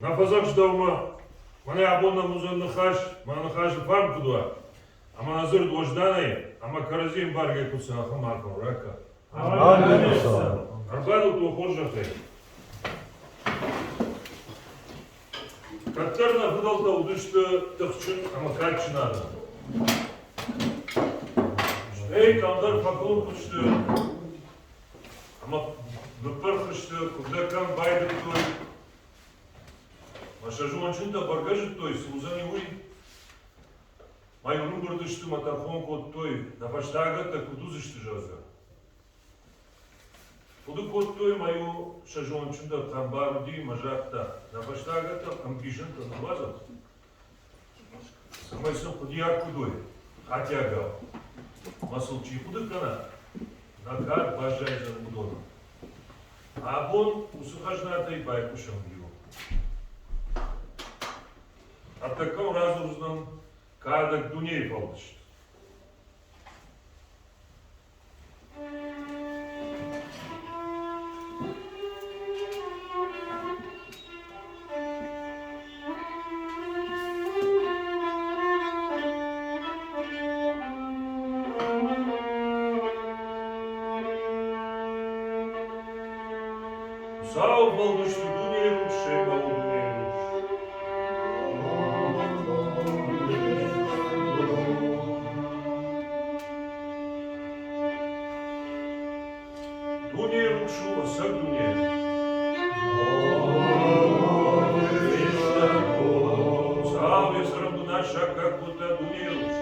Напазак ждавма, мане абонна музон нахаш, мана нахаш фарм кудуа. Ама назыр двожданай, ама каразим барге куса хамарком рака. Арбаду ту хожахай. Каттарна фудалта удушты тахчын, ама качнада. Эй, камдар факул кучты. Ама выпархышты, кудакан байдык той. Așa juncânda bagajul toi, să uzăm ui. Mai un număr de știu matahon cu toi, dar faci tagata cu duzi știu jaza. Podu cu toi mai u și juncânda tambarul di majata, dar faci tagata am bijântă în bază. Să mai sunt cu diar cu doi, hatiaga. Masul ci cu de cana. Nakar bajai za udona. Abon usухажната и бай кушам био. А такъв разузнам кадък до ней вълдащ. Сау вълдащ до ней лучше, мало до ней лучше. Дуния ручува, съд дуния. Саве сръмно наша, както та дуния ручува.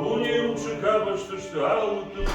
Дуния ручува, кабаща ще алута.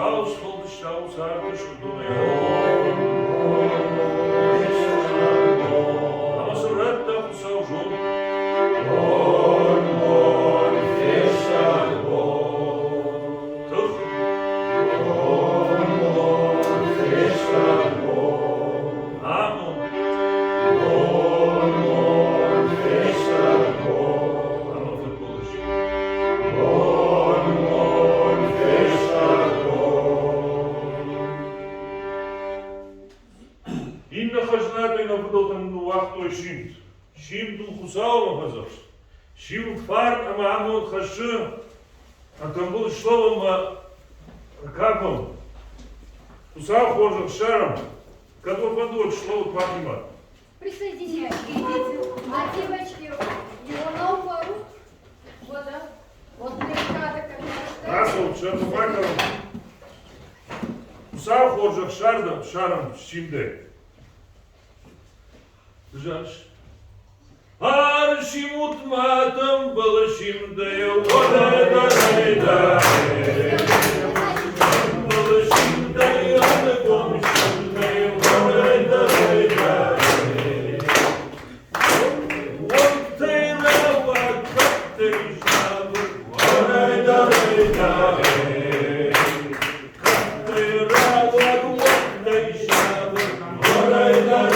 Saus oldu şaus artış oduna Ama sonra da bu savcun Шим духусалом хазаш. Шим фар аману хаши. А там был словом как он? Усал хожих шаром. Который подует слово Фатима. Присоединяйтесь. А девочки, его на упору. Вот, да? Вот ребята, как Раз вот шаром факером. Усал хожих шаром шимде. Жаль. Аршимут матом балашим да я вода балашим да я на комшим да я вода вот ты рава как ты жабы вода как ты рава вот ты жабы вода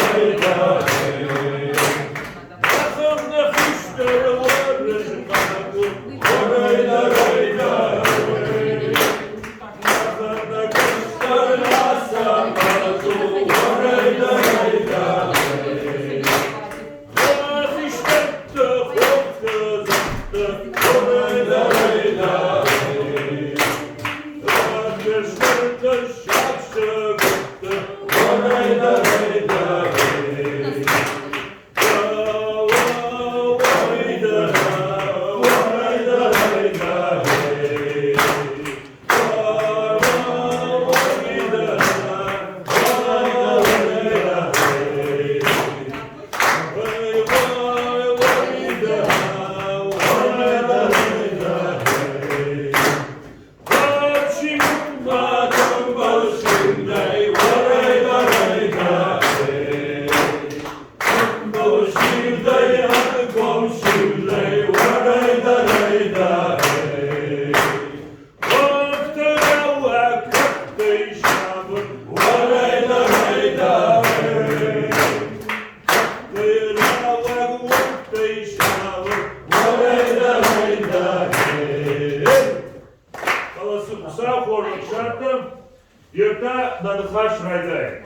Yerta nadhash rayday.